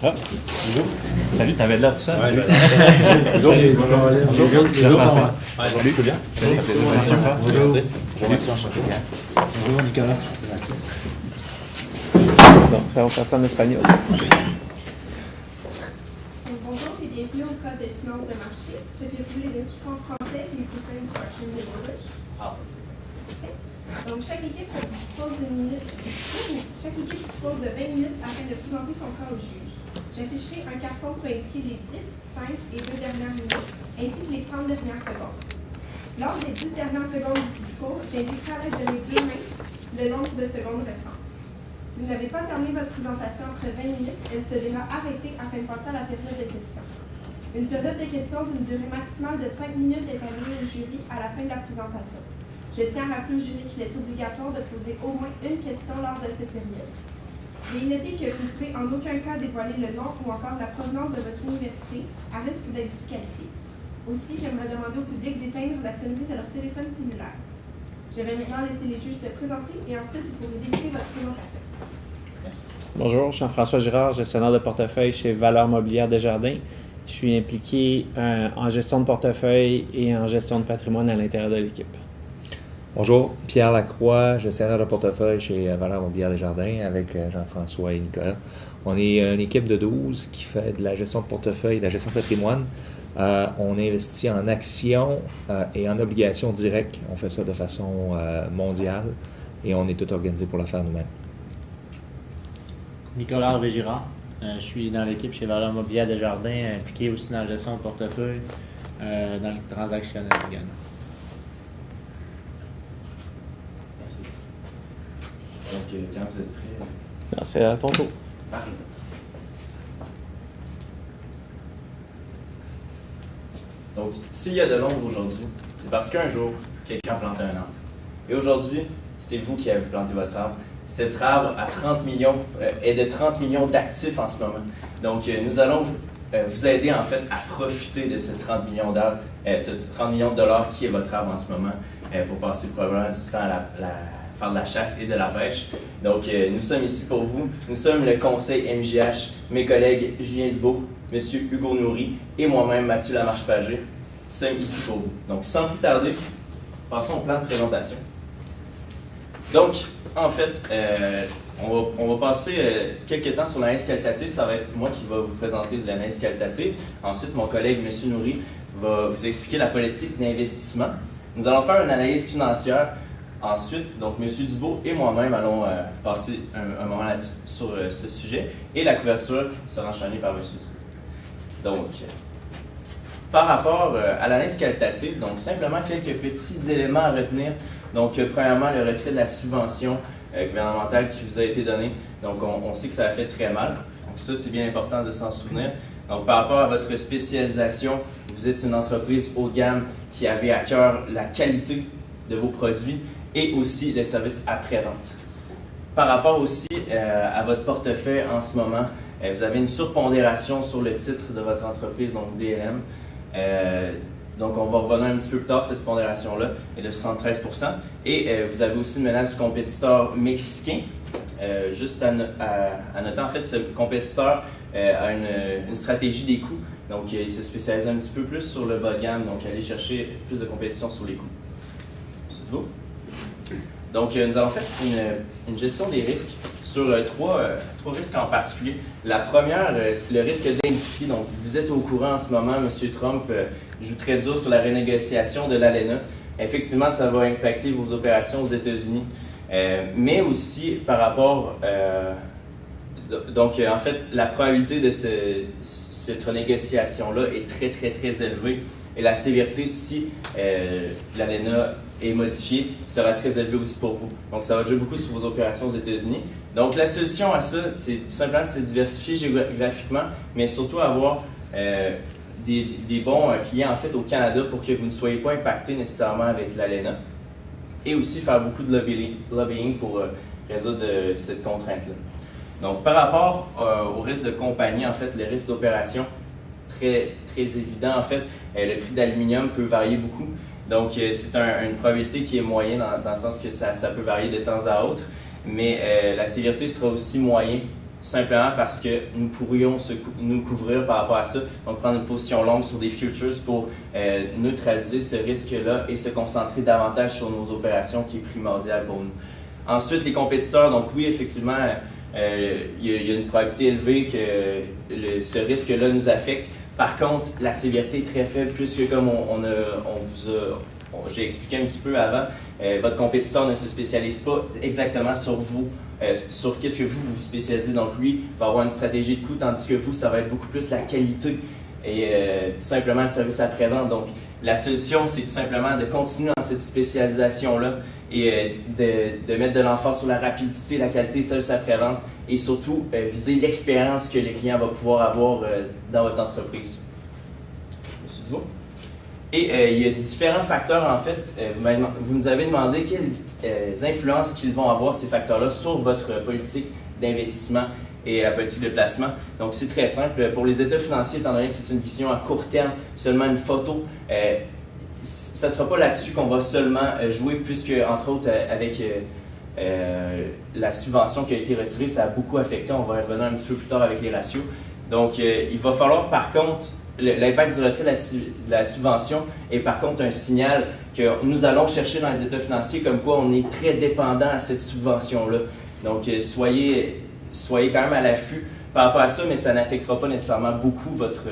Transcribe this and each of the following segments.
Ah, Hugo. Salut, t'avais de l'air tout ça? Ouais, Salut. Bonjour. François. Salut, tout bien? Salut, François. Bonjour. Bonjour, enchanté. Bonjour Nicolas. Donc, ça va faire ça en espagnol. Bonjour et bienvenue au Code des finances de marché. Préférez-vous les instructions en français et prefer instructions in English? Ah, ça c'est Okay. Donc, chaque équipe dispose de 20 minutes afin de présenter son cas au juge. J'afficherai un carton pour indiquer les 10, 5 et 2 dernières minutes, ainsi que les 30 dernières secondes. Lors des 10 dernières secondes du discours, j'indiquerai à l'aide de mes deux mains le nombre de secondes restantes. Si vous n'avez pas terminé votre présentation après 20 minutes, elle se verra arrêtée afin de passer à la période de questions. Une période de questions d'une durée maximale de 5 minutes est allouée au jury à la fin de la présentation. Je tiens à rappeler au jury qu'il est obligatoire de poser au moins une question lors de cette période. Veuillez noter que vous ne pouvez en aucun cas dévoiler le nom ou encore la provenance de votre université à risque d'être disqualifié. Aussi, j'aimerais demander au public d'éteindre la sonnerie de leur téléphone cellulaire. Je vais maintenant laisser les juges se présenter et ensuite vous pourrez débuter votre présentation. Merci. Bonjour, Jean-François Girard, gestionnaire de portefeuille chez Valeurs Mobilières Desjardins. Je suis impliqué en gestion de portefeuille et en gestion de patrimoine à l'intérieur de l'équipe. Bonjour, Pierre Lacroix, gestionnaire de portefeuille chez Valeurs Mobilières Desjardins avec Jean-François et Nicolas. On est une équipe de 12 qui fait de la gestion de portefeuille et de la gestion de patrimoine. On investit en actions et en obligations directes. On fait ça de façon mondiale et on est tout organisé pour le faire nous-mêmes. Nicolas Hervé-Girard. Je suis dans l'équipe chez Valeurs Mobilières Desjardins, impliqué aussi dans la gestion de portefeuille, dans le transactionnel également. Merci. Donc, quand vous êtes prêts, Alors, c'est à ton tour. parfait. Merci. Donc, s'il y a de l'ombre aujourd'hui, c'est parce qu'un jour, quelqu'un a planté un arbre. Et aujourd'hui, c'est vous qui avez planté votre arbre. Cet arbre à 30 millions est de 30 millions d'actifs en ce moment. Donc, nous allons vous aider en fait à profiter de ce 30 millions d'arbres, ce 30 millions de dollars qui est votre arbre en ce moment, pour passer probablement du temps à faire de la chasse et de la pêche. Donc, nous sommes ici pour vous. Nous sommes le conseil MJH, mes collègues Julien Thibault, M. Hugo Nourry et moi-même, Mathieu Lamarche-Pagé, sommes ici pour vous. Donc, sans plus tarder, passons au plan de présentation. Donc, en fait, on va passer quelques temps sur l'analyse qualitative. Ça va être moi qui va vous présenter l'analyse qualitative. Ensuite, mon collègue, M. Nourry, va vous expliquer la politique d'investissement. Nous allons faire une analyse financière. Ensuite, donc, M. Dubois et moi-même allons passer un moment là-dessus sur ce sujet. Et la couverture sera enchaînée par M. Dubois. Donc, par rapport à l'analyse qualitative, donc simplement quelques petits éléments à retenir. Donc, premièrement, le retrait de la subvention gouvernementale qui vous a été donnée. Donc, on sait que ça a fait très mal. Donc, ça, c'est bien important de s'en souvenir. Donc, par rapport à votre spécialisation, vous êtes une entreprise haut de gamme qui avait à cœur la qualité de vos produits et aussi le service après-vente. Par rapport aussi à votre portefeuille en ce moment, vous avez une surpondération sur le titre de votre entreprise, donc DLM. Donc, on va revenir un petit peu plus tard, cette pondération-là est de 73%. Et vous avez aussi une menace du compétiteur mexicain. Juste à noter, en fait, ce compétiteur a une stratégie des coûts. Donc, il se spécialise un petit peu plus sur le bas de gamme, donc aller chercher plus de compétition sur les coûts. C'est tout. Donc, nous avons fait une gestion des risques sur trois risques en particulier. La première, le risque d'industrie. Donc, vous êtes au courant en ce moment, M. Trump joue très dur sur la renégociation de l'ALENA. Effectivement, ça va impacter vos opérations aux États-Unis. Mais aussi par rapport... donc, en fait, la probabilité de cette renégociation-là est très, très, très élevée. Et la sévérité, si l'ALENA est modifiée, sera très élevée aussi pour vous. Donc, ça va jouer beaucoup sur vos opérations aux États-Unis. Donc, la solution à ça, c'est tout simplement de se diversifier géographiquement, mais surtout avoir des bons clients en fait au Canada pour que vous ne soyez pas impacté nécessairement avec l'ALENA. Et aussi faire beaucoup de lobbying pour résoudre cette contrainte-là. Donc, par rapport au risque de compagnie, en fait, le risque d'opération, très, très évident, en fait, le prix d'aluminium peut varier beaucoup. Donc, c'est une probabilité qui est moyenne dans le sens que ça peut varier de temps à autre, mais la sévérité sera aussi moyenne simplement parce que nous pourrions nous couvrir par rapport à ça, donc prendre une position longue sur des futures pour neutraliser ce risque-là et se concentrer davantage sur nos opérations qui est primordial pour nous. Ensuite, les compétiteurs, donc oui, effectivement, il y a une probabilité élevée que ce risque-là nous affecte. Par contre, la sévérité est très faible puisque comme j'ai expliqué un petit peu avant, votre compétiteur ne se spécialise pas exactement sur vous, sur qu'est-ce que vous vous spécialisez. Donc lui va avoir une stratégie de coût, tandis que vous, ça va être beaucoup plus la qualité et tout simplement le service après-vente. Donc la solution, c'est tout simplement de continuer dans cette spécialisation-là et de mettre de l'emphase sur la rapidité, la qualité, le service après-vente et surtout viser l'expérience que le client va pouvoir avoir dans votre entreprise. Monsieur Dubois? Et il y a différents facteurs, en fait. Vous nous avez demandé quelles influences qu'ils vont avoir, ces facteurs-là, sur votre politique d'investissement et la politique de placement. Donc, c'est très simple. Pour les états financiers, étant donné que c'est une vision à court terme, seulement une photo, ça ne sera pas là-dessus qu'on va seulement jouer, puisque, entre autres, avec la subvention qui a été retirée, ça a beaucoup affecté. On va revenir un petit peu plus tard avec les ratios. Donc, il va falloir, par contre, l'impact du retrait de la subvention est par contre un signal que nous allons chercher dans les états financiers comme quoi on est très dépendant à cette subvention-là. Donc, soyez quand même à l'affût par rapport à ça, mais ça n'affectera pas nécessairement beaucoup votre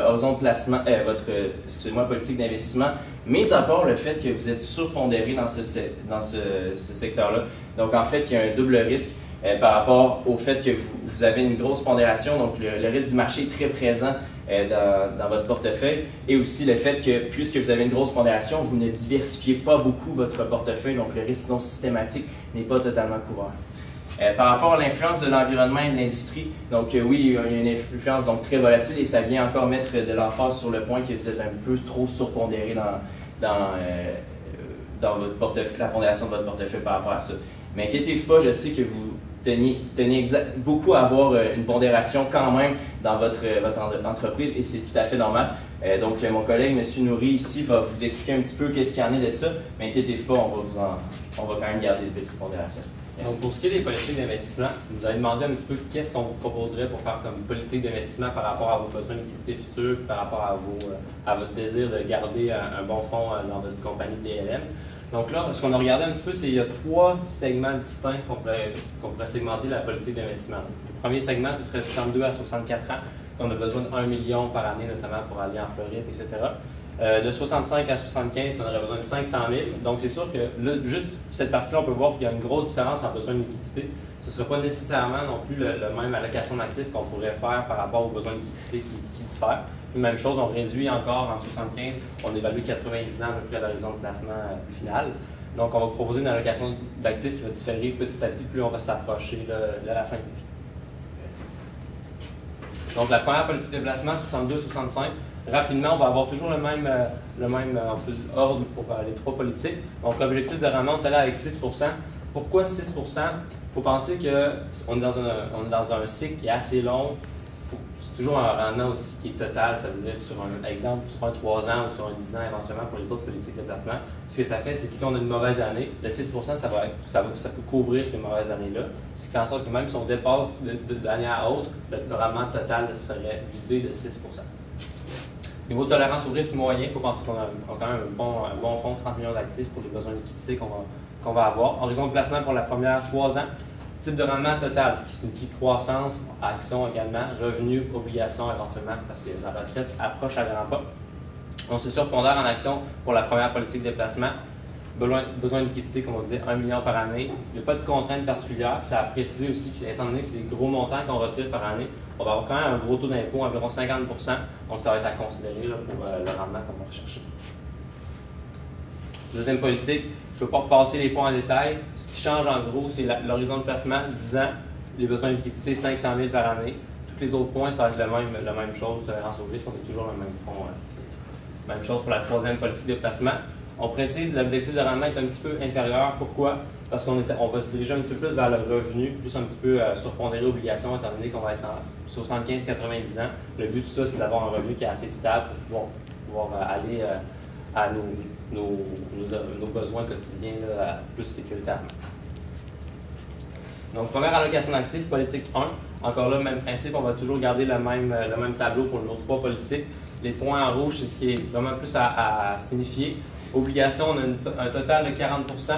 horizon de placement, votre politique d'investissement, mis à part le fait que vous êtes surpondéré dans ce secteur-là. Donc, en fait, il y a un double risque. Par rapport au fait que vous avez une grosse pondération, donc le risque du marché est très présent dans votre portefeuille, et aussi le fait que, puisque vous avez une grosse pondération, vous ne diversifiez pas beaucoup votre portefeuille, donc le risque non systématique n'est pas totalement couvert. Par rapport à l'influence de l'environnement et de l'industrie, donc oui, il y a une influence donc, très volatile et ça vient encore mettre de l'emphase sur le point que vous êtes un peu trop surpondéré dans votre portefeuille, la pondération de votre portefeuille par rapport à ça. Mais inquiétez-vous pas, je sais que vous tenez beaucoup à avoir une pondération quand même dans votre entreprise et c'est tout à fait normal. Donc, mon collègue, M. Nourri, ici, va vous expliquer un petit peu qu'est-ce qu'il y en est de ça, mais inquiétez-vous pas, on va quand même garder des petites pondérations. Donc, pour ce qui est des politiques d'investissement, vous avez demandé un petit peu qu'est-ce qu'on vous proposerait pour faire comme politique d'investissement par rapport à vos besoins de liquidité futurs, par rapport à votre désir de garder un bon fonds dans votre compagnie DLM. Donc là, ce qu'on a regardé un petit peu, c'est qu'il y a 3 segments distincts qu'on pourrait segmenter la politique d'investissement. Le premier segment, ce serait 62 à 64 ans, qu'on a besoin de 1 million par année, notamment pour aller en Floride, etc. De 65 à 75, on aurait besoin de 500 000. Donc, c'est sûr que là, juste cette partie-là, on peut voir qu'il y a une grosse différence en besoin de liquidité. Ce ne sera pas nécessairement non plus la même allocation d'actifs qu'on pourrait faire par rapport aux besoins de liquidité qui diffèrent. Même chose, on réduit encore en 75, on évalue 90 ans à peu près à l'horizon de placement final. Donc, on va proposer une allocation d'actifs qui va différer petit à petit, plus on va s'approcher de la fin de vie. Donc, la première politique de placement, 62-65. Rapidement, on va avoir toujours le même ordre pour les 3 politiques. Donc, l'objectif de rendement, on est là avec 6 %. Pourquoi 6 %? Il faut penser qu'on est dans un cycle qui est assez long. C'est toujours un rendement aussi qui est total, ça veut dire sur un exemple, sur un 3 ans ou sur un 10 ans éventuellement pour les autres politiques de placement. Ce que ça fait, c'est que si on a une mauvaise année, le 6 % ça peut couvrir ces mauvaises années-là. Ce qui fait en sorte que même si on dépasse d'année à autre, le rendement total serait visé de 6 %. Niveau de tolérance au risque moyen, il faut penser qu'on a quand même un bon fonds de 30 millions d'actifs pour les besoins de liquidité qu'on va avoir. Horizon de placement pour la première 3 ans. Type de rendement total, ce qui signifie croissance, actions également, revenus, obligations éventuellement, parce que la retraite approche à grands pas. On se surpondère en actions pour la première politique de placement. Besoin de liquidité, comme on disait, 1 million par année. Il n'y a pas de contrainte particulière. Ça a précisé aussi qu'étant donné que c'est des gros montants qu'on retire par année, on va avoir quand même un gros taux d'impôt, environ 50 %. Donc, ça va être à considérer là, pour le rendement qu'on va rechercher. Deuxième politique, je ne vais pas repasser les points en détail. Ce qui change en gros, c'est l'horizon de placement, 10 ans, les besoins de liquidité, 500 000 par année. Tous les autres points, ça va être la même chose, tolérance au risque, on est toujours le même fonds. Même chose pour la 3e politique de placement. On précise, l'objectif de rendement est un petit peu inférieur. Pourquoi? Parce qu'on va se diriger un petit peu plus vers le revenu, plus un petit peu surpondéré obligations, étant donné qu'on va être en 75-90 ans. Le but de ça, c'est d'avoir un revenu qui est assez stable pour pouvoir aller à nos besoins quotidiens là, plus sécuritairement. Donc, première allocation d'actifs, politique 1. Encore là, même principe, on va toujours garder le même tableau pour nos 3 politiques. Les points en rouge, c'est ce qui est vraiment plus à signifier. Obligations, on a un total de 40%.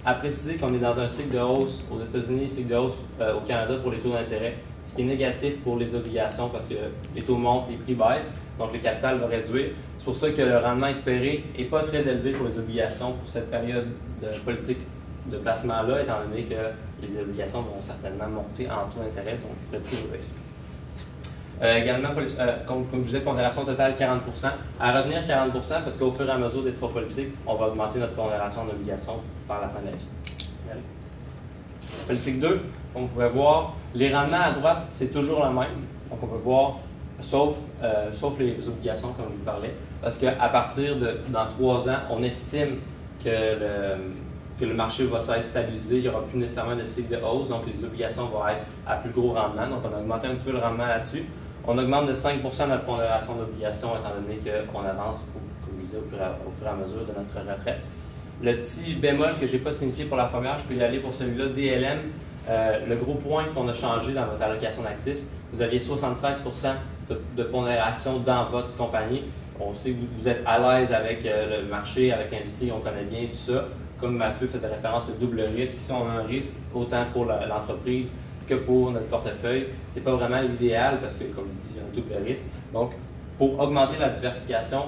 À préciser qu'on est dans un cycle de hausse aux États-Unis, cycle de hausse au Canada pour les taux d'intérêt, ce qui est négatif pour les obligations parce que les taux montent, les prix baissent, donc le capital va réduire. C'est pour ça que le rendement espéré n'est pas très élevé pour les obligations pour cette période de politique de placement-là, étant donné que les obligations vont certainement monter en taux d'intérêt, donc le prix va baisser. Également, comme je disais, pondération totale 40%. À retenir 40% parce qu'au fur et à mesure des 3 politiques, on va augmenter notre pondération d'obligations par la fin de l'année. Politique 2, on pourrait voir, les rendements à droite, c'est toujours le même. Donc on peut voir, sauf les obligations, comme je vous parlais, parce qu'à partir dans 3 ans, on estime que le marché va s'être stabilisé, il n'y aura plus nécessairement de cycle de hausse, donc les obligations vont être à plus gros rendement. Donc on a augmenté un petit peu le rendement là-dessus. On augmente de 5% notre pondération d'obligations étant donné qu'on avance, comme je disais, au fur et à mesure de notre retraite. Le petit bémol que je n'ai pas signifié pour la première, je peux y aller pour celui-là, DLM. Le gros point qu'on a changé dans votre allocation d'actifs, vous aviez 73% de pondération dans votre compagnie. On sait que vous êtes à l'aise avec le marché, avec l'industrie, on connaît bien tout ça. Comme Mathieu faisait référence au double risque, ici on a un risque autant pour l'entreprise que pour notre portefeuille. Ce n'est pas vraiment l'idéal parce que, comme je dis, il y a un double risque. Donc, pour augmenter la diversification,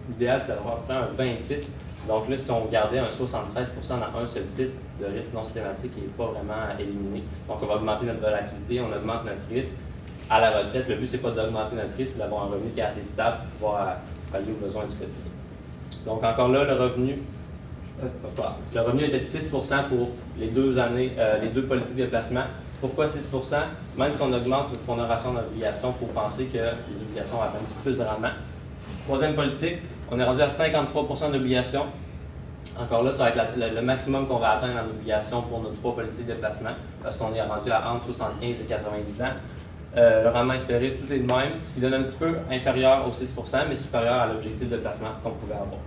l'idéal c'est d'avoir pris un 20 titres. Donc là, si on gardait un 73% dans un seul titre, le risque non systématique n'est pas vraiment éliminé. Donc, on va augmenter notre volatilité, on augmente notre risque. À la retraite, le but, c'est pas d'augmenter notre risque, c'est d'avoir un revenu qui est assez stable pour pouvoir pallier aux besoins du quotidien. Donc, encore là, le revenu était de 6% pour les 2 années, les 2 politiques de placement. Pourquoi 6%? Même si on augmente notre pondération d'obligations, il faut penser que les obligations vont avoir un petit peu plus de rendement. 3e politique, on est rendu à 53% d'obligations. Encore là, ça va être le maximum qu'on va atteindre en obligations pour nos 3 politiques de placement, parce qu'on est rendu à entre 75 et 90 ans. Le rendement espéré, tout est de même, ce qui donne un petit peu inférieur aux 6%, mais supérieur à l'objectif de placement qu'on pouvait avoir.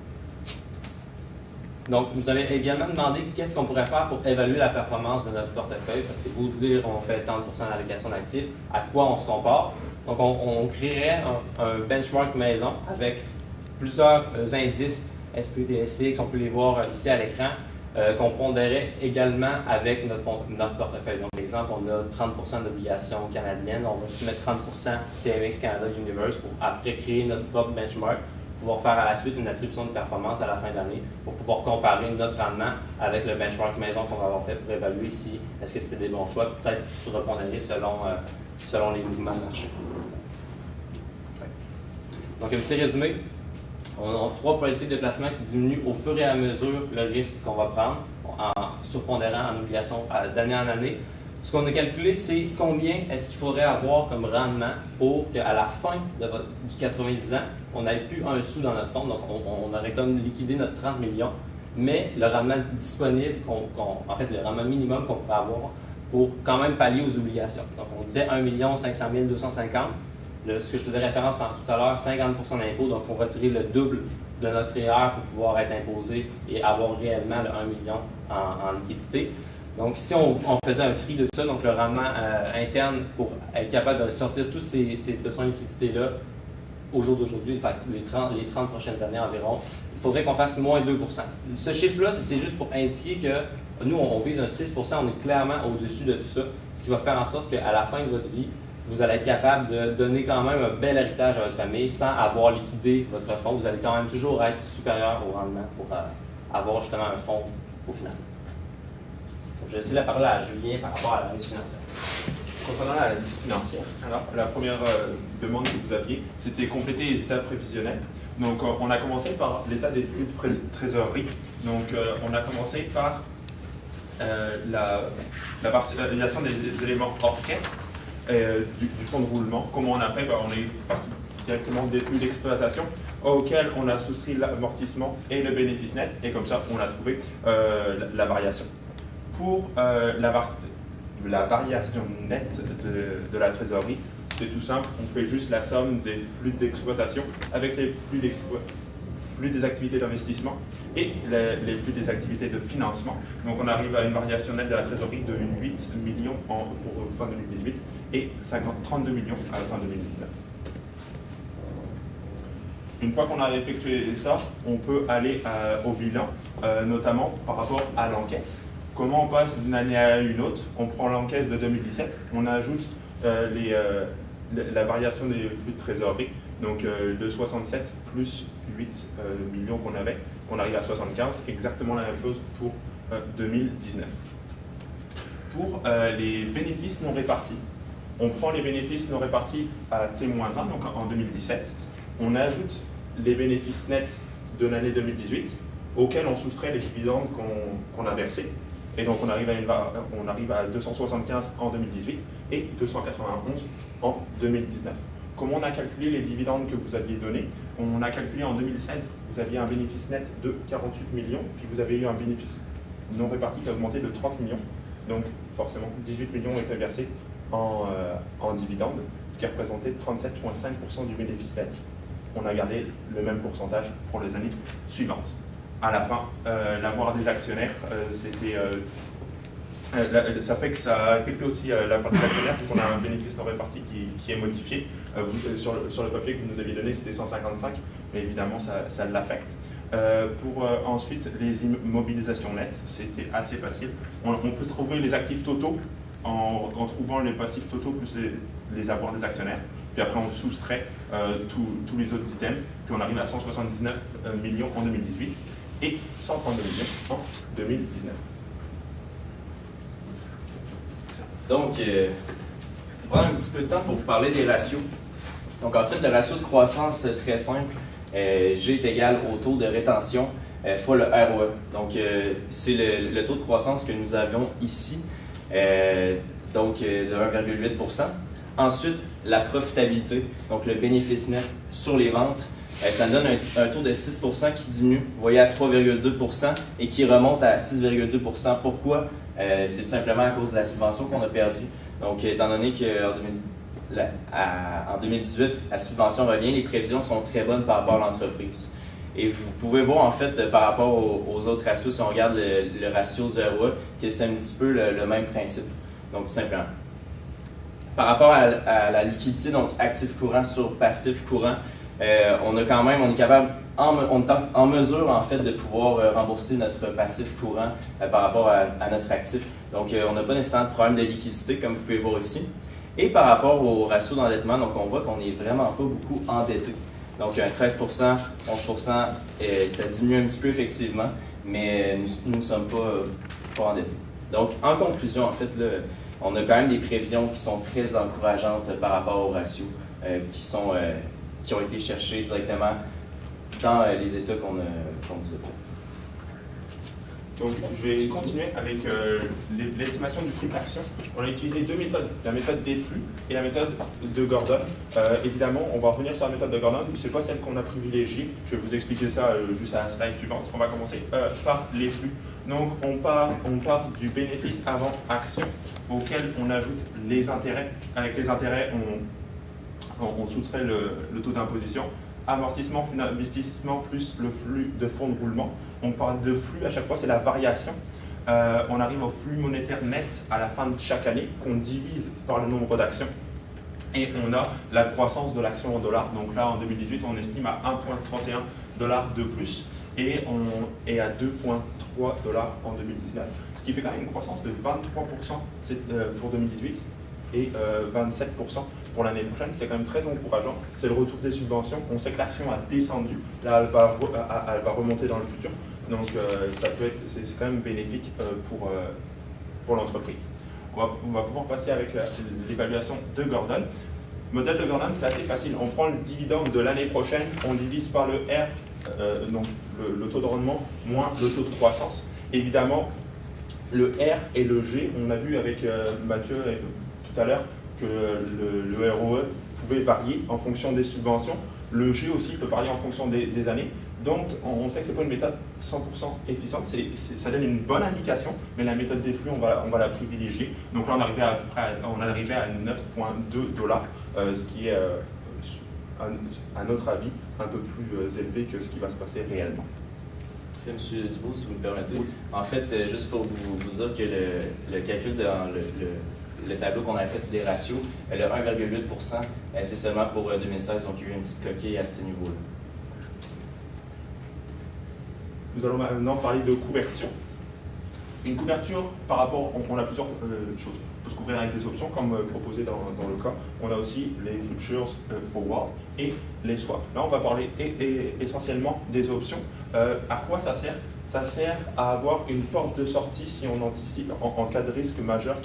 Donc, vous avez également demandé qu'est-ce qu'on pourrait faire pour évaluer la performance de notre portefeuille, parce que vous dire on fait 30% d'allocation d'actifs, à quoi on se compare. Donc, on créerait un benchmark maison avec plusieurs indices SPTSX, on peut les voir ici à l'écran, qu'on pondérait également avec notre portefeuille. Donc, par exemple, on a 30% d'obligations canadiennes, on va mettre 30% TMX Canada Universe pour après créer notre propre benchmark, pouvoir faire à la suite une attribution de performance à la fin de l'année pour pouvoir comparer notre rendement avec le benchmark maison qu'on va avoir fait pour évaluer si est-ce que c'était des bons choix, peut-être repondérer selon les mouvements de marché. Donc, un petit résumé. On a 3 politiques de placement qui diminuent au fur et à mesure le risque qu'on va prendre en surpondérant en obligation d'année en année. Ce qu'on a calculé, c'est combien est-ce qu'il faudrait avoir comme rendement pour qu'à la fin du 90 ans, on n'ait plus un sou dans notre fonds. Donc, on aurait comme liquidé notre 30 millions, mais le rendement disponible, en fait, le rendement minimum qu'on pourrait avoir pour quand même pallier aux obligations. Donc, on disait 1 500 250 000. Ce que je faisais référence tout à l'heure, 50% d'impôt, donc il faut retirer le double de notre REER pour pouvoir être imposé et avoir réellement le 1 million en liquidité. Donc, si on faisait un tri de ça, donc le rendement interne pour être capable de sortir tous ces besoins de liquidité-là au jour d'aujourd'hui, enfin, les 30 prochaines années environ, il faudrait qu'on fasse moins 2%. Ce chiffre-là, c'est juste pour indiquer que nous, on vise un 6%, on est clairement au-dessus de tout ça, ce qui va faire en sorte qu'à la fin de votre vie, vous allez être capable de donner quand même un bel héritage à votre famille sans avoir liquidé votre fonds. Vous allez quand même toujours être supérieur au rendement pour avoir justement un fonds au final. Je vais laisser la parole à Julien par rapport à la liste financière. Concernant la liste financière, alors la première demande que vous aviez, c'était compléter les états prévisionnels. Donc on a commencé par l'état des flux de trésorerie. Donc on a commencé par la participation des éléments hors caisse du fonds de roulement. Comment on a fait? On est parti directement des flux d'exploitation auxquels on a souscrit l'amortissement et le bénéfice net, et comme ça on a trouvé la variation. Pour la variation nette de la trésorerie, c'est tout simple, on fait juste la somme des flux d'exploitation avec les flux flux des activités d'investissement et les flux des activités de financement. Donc on arrive à une variation nette de la trésorerie de 8 millions pour fin 2018 et 32 millions à la fin 2019. Une fois qu'on a effectué ça, on peut aller au bilan, notamment par rapport à l'encaisse. Comment on passe d'une année à une autre? On prend l'encaisse de 2017, on ajoute la variation des flux de trésorerie, donc de 67 plus 8 millions qu'on avait, on arrive à 75, exactement la même chose pour 2019. Pour les bénéfices non répartis, on prend les bénéfices non répartis à T-1, donc en 2017, on ajoute les bénéfices nets de l'année 2018, auxquels on soustrait les dividendes qu'on a versés. Et donc on arrive à 275 en 2018 et 291 en 2019. Comment on a calculé les dividendes que vous aviez donnés? On a calculé en 2016, vous aviez un bénéfice net de 48 millions, puis vous avez eu un bénéfice non réparti qui a augmenté de 30 millions. Donc forcément, 18 millions ont été versés en dividendes, ce qui représentait 37,5% du bénéfice net. On a gardé le même pourcentage pour les années suivantes. À la fin, l'avoir des actionnaire, ça fait que ça a affecté aussi la part des actionnaires, puisqu'on a un bénéfice non réparti qui est modifié. Sur le papier que vous nous aviez donné, c'était 155, mais évidemment, ça l'affecte. Pour ensuite, les immobilisations nettes, c'était assez facile. On peut trouver les actifs totaux en trouvant les passifs totaux plus les avoirs des actionnaires. Puis après, on soustrait tous les autres items, puis on arrive à 179 millions en 2018 et 132 millions en 2019. Donc, on va prendre un petit peu de temps pour vous parler des ratios. Donc, en fait, le ratio de croissance, c'est très simple. G est égal au taux de rétention fois le ROE. Donc, c'est le taux de croissance que nous avions ici, donc de 1,8 %. Ensuite, la profitabilité, donc le bénéfice net sur les ventes, ça donne un taux de 6 % qui diminue, vous voyez, à 3,2 % et qui remonte à 6,2 %. Pourquoi? C'est tout simplement à cause de la subvention qu'on a perdue. Donc, étant donné qu'en 2018, la subvention revient, les prévisions sont très bonnes par rapport à l'entreprise. Et vous pouvez voir, en fait, par rapport aux autres ratios, si on regarde le ratio du ROE, que c'est un petit peu le même principe. Donc, tout simplement. Par rapport à la liquidité, donc actif courant sur passif courant, on est capable, on est en mesure en fait de pouvoir rembourser notre passif courant par rapport à notre actif. Donc on n'a pas nécessairement de problème de liquidité comme vous pouvez voir ici. Et par rapport au ratio d'endettement, donc on voit qu'on n'est vraiment pas beaucoup endetté. Donc 13 %, 11 %, ça diminue un petit peu effectivement, mais nous ne sommes pas endettés. Donc en conclusion, en fait, on a quand même des prévisions qui sont très encourageantes par rapport aux ratios qui ont été cherchés directement dans les états qu'on vous a fait. Donc, je vais continuer avec l'estimation du prix d'action. On a utilisé deux méthodes, la méthode des flux et la méthode de Gordon. Évidemment, on va revenir sur la méthode de Gordon, ce n'est pas celle qu'on a privilégiée. Je vais vous expliquer ça juste à la slide suivante. On va commencer par les flux. Donc, on part du bénéfice avant action auquel on ajoute les intérêts. Avec les intérêts, on soustrait le taux d'imposition. Amortissement, investissement plus le flux de fonds de roulement. On parle de flux à chaque fois, c'est la variation. On arrive au flux monétaire net à la fin de chaque année qu'on divise par le nombre d'actions. Et on a la croissance de l'action en dollars. Donc là, en 2018, on estime à 1,31 $ de plus et on est à 2,3 $ en 2019. Ce qui fait quand même une croissance de 23% pour 2018 et 27% pour l'année prochaine. C'est quand même très encourageant. C'est le retour des subventions. On sait que l'action a descendu. Là, elle va remonter dans le futur. Donc, c'est quand même bénéfique pour l'entreprise. On va pouvoir passer avec l'évaluation de Gordon. Le modèle de Gordon, c'est assez facile. On prend le dividende de l'année prochaine, on divise par le R, donc le taux de rendement, moins le taux de croissance. Évidemment, le R et le G, on a vu avec Mathieu tout à l'heure que le ROE pouvait varier en fonction des subventions. Le G aussi peut varier en fonction des années. Donc, on sait que ce n'est pas une méthode 100% efficiente. Ça donne une bonne indication, mais la méthode des flux, on va la privilégier. Donc là, on arrivait à 9,2 $, ce qui est à notre avis, un peu plus élevé que ce qui va se passer réellement. M. Dubois, si vous me permettez. En fait, juste pour vous dire que le calcul dans le tableau qu'on a fait des ratios, le 1,8 %, c'est seulement pour 2016, donc il y a eu une petite coquille à ce niveau-là. Nous allons maintenant parler de couverture. Une couverture, par rapport, on a plusieurs choses. On peut se couvrir avec des options, comme proposé dans le cas. On a aussi les futures forward et les swaps. Là, on va parler essentiellement des options. À quoi ça sert? Ça sert à avoir une porte de sortie si on anticipe en cas de risque majeur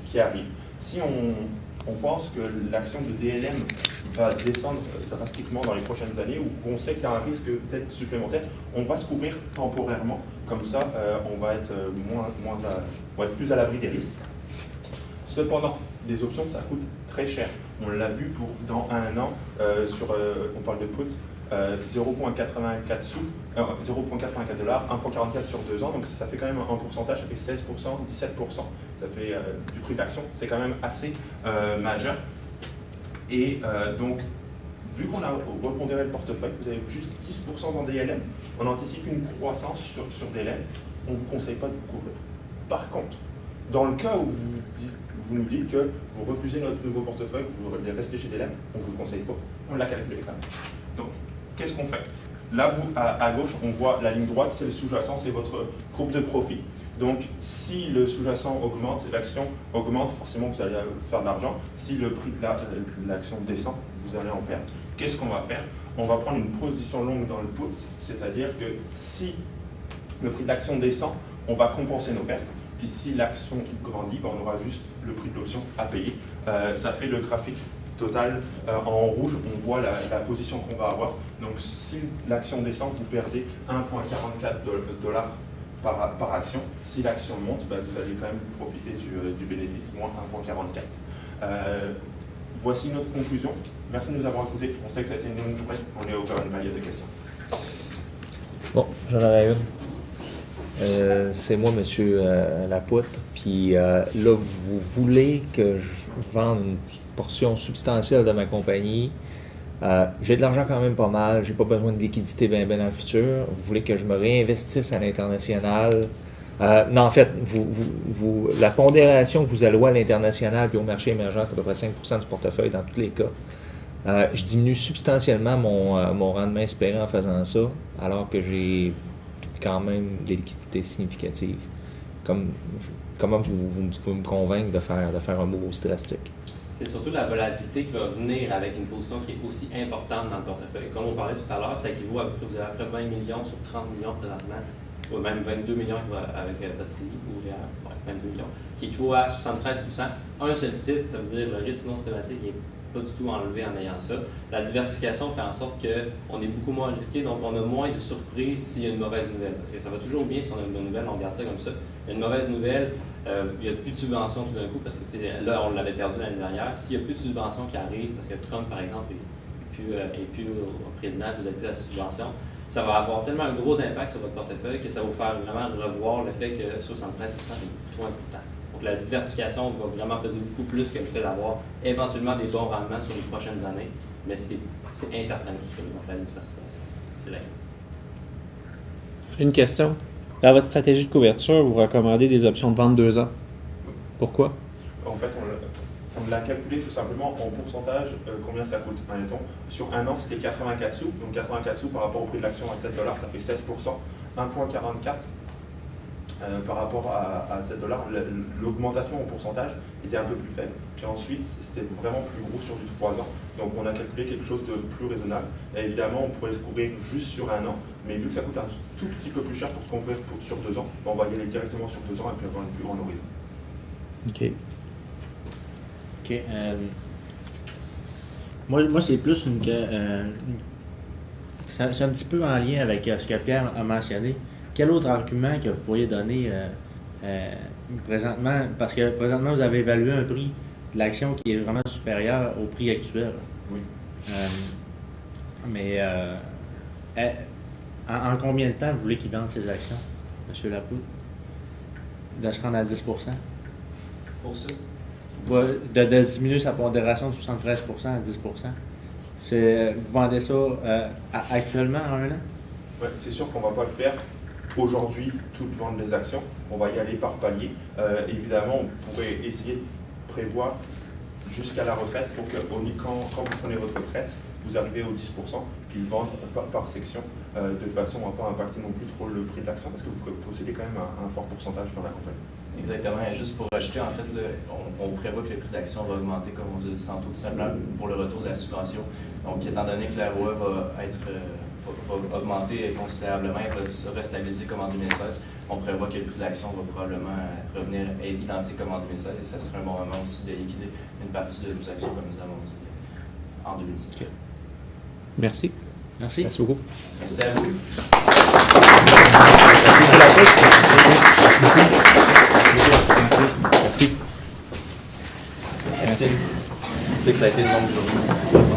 qui arrive. Si on pense que l'action de DLM va descendre drastiquement dans les prochaines années, ou qu'on sait qu'il y a un risque peut-être supplémentaire, on va se couvrir temporairement. Comme ça, on va être, on va être plus à l'abri des risques. Cependant, des options, ça coûte très cher. On l'a vu dans un an, on parle de put, 0,84 sous, 0,84 $, 1,44 sur 2 ans, donc ça fait quand même un pourcentage, ça fait 16%, 17%, ça fait du prix d'action, c'est quand même assez majeur. Et donc, vu qu'on a repondéré le portefeuille, vous avez juste 10% dans DLM, on anticipe une croissance sur DLM, on ne vous conseille pas de vous couvrir. Par contre, dans le cas où vous nous dites que vous refusez notre nouveau portefeuille, vous voulez rester chez DLM, on ne vous le conseille pas, on l'a calculé quand même. Donc, qu'est-ce qu'on fait? Là, à gauche, on voit la ligne droite, c'est le sous-jacent, c'est votre groupe de profit. Donc, si le sous-jacent augmente, l'action augmente, forcément, vous allez faire de l'argent. Si le prix de l'action descend, vous allez en perdre. Qu'est-ce qu'on va faire? On va prendre une position longue dans le put, c'est-à-dire que si le prix de l'action descend, on va compenser nos pertes. Puis si l'action grandit, on aura juste le prix de l'option à payer. Ça fait le graphique total. En rouge, on voit la position qu'on va avoir. Donc si l'action descend, vous perdez 1,44 $ par action. Si l'action monte, vous allez quand même profiter du bénéfice, moins 1,44. Voici notre conclusion. Merci de nous avoir écoutés. On sait que ça a été une longue journée. On est ouvert à une période de questions. Bon, j'en aurais une. C'est moi, monsieur Lapoutre. Puis là, vous voulez que je vende une portion substantielle de ma compagnie. J'ai de l'argent quand même pas mal. J'ai pas besoin de liquidité bien dans le futur. Vous voulez que je me réinvestisse à l'international. Non, en fait, la pondération que vous allouez à l'international puis au marché émergent, c'est à peu près 5% du portefeuille dans tous les cas. Je diminue substantiellement mon rendement espéré en faisant ça, alors que j'ai quand même des liquidités significatives. Comment vous pouvez me convaincre de faire un move aussi drastique? C'est surtout la volatilité qui va venir avec une position qui est aussi importante dans le portefeuille. Comme on parlait tout à l'heure, ça équivaut à peu près, vous avez à peu près 20 millions sur 30 millions présentement, ou même 22 millions avec Vassili, ou 22 millions, qui équivaut à 73%. Un seul titre, ça veut dire le risque non systématique n'est pas du tout enlevé en ayant ça. La diversification fait en sorte qu'on est beaucoup moins risqué, donc on a moins de surprises s'il y a une mauvaise nouvelle. Parce que ça va toujours bien si on a une bonne nouvelle, on garde ça comme ça. Il y a une mauvaise nouvelle, il n'y a plus de subventions tout d'un coup, parce que là, on l'avait perdu l'année dernière. S'il n'y a plus de subventions qui arrivent, parce que Trump, par exemple, n'est plus au président, vous n'avez plus la subvention, ça va avoir tellement un gros impact sur votre portefeuille que ça va vous faire vraiment revoir le fait que 73% est beaucoup trop important. Donc la diversification va vraiment peser beaucoup plus que le fait d'avoir éventuellement des bons rendements sur les prochaines années, mais c'est incertain tout ça, donc la diversification, c'est là. Une question. Dans votre stratégie de couverture, vous recommandez des options de vente 2 ans. Pourquoi? En fait, on l'a calculé tout simplement en pourcentage, combien ça coûte. Admettons, sur un an, c'était 84 sous. Donc 84 sous par rapport au prix de l'action à 7 $, ça fait 16%. 1,44 par rapport à 7 $, l'augmentation en pourcentage était un peu plus faible. Puis ensuite, c'était vraiment plus gros sur du 3 ans. Donc on a calculé quelque chose de plus raisonnable. Et évidemment, on pourrait se couvrir juste sur un an, mais vu que ça coûte un tout petit peu plus cher pour se couvrir sur 2 ans, on va y aller directement sur 2 ans et puis avoir une plus grande horizon. OK. Moi, c'est plus c'est un petit peu en lien avec ce que Pierre a mentionné. Quel autre argument que vous pourriez donner présentement, parce que présentement, vous avez évalué un prix de l'action qui est vraiment supérieur au prix actuel. Oui. Mais en combien de temps vous voulez qu'il vende ses actions, M. Lapoutre? De se rendre à 10%? Pour ça. De diminuer sa pondération de 73% à 10%. Vous vendez ça actuellement en un an? Ouais, c'est sûr qu'on ne va pas le faire aujourd'hui, toutes vendre les actions. On va y aller par palier. Évidemment, on pourrait essayer de prévoir jusqu'à la retraite pour que quand vous prenez votre retraite, vous arrivez aux 10%, puis vendre par section de façon à ne pas impacter non plus trop le prix de l'action parce que vous possédez quand même un fort pourcentage dans la compagnie. Exactement. Et juste pour ajouter, en fait, on prévoit que le prix d'action va augmenter, comme on vous a dit tantôt, tout simplement pour le retour de la subvention. Donc, étant donné que la ROE va augmenter considérablement et va se restabiliser comme en 2016, on prévoit que le prix de l'action va probablement revenir identique comme en 2016 et ça serait un bon moment aussi de liquider une partie de nos actions comme nous avons dit en 2017. Okay. Merci. Merci. Merci beaucoup. Merci à vous. Merci. Merci. C'est que ça a été une longue journée.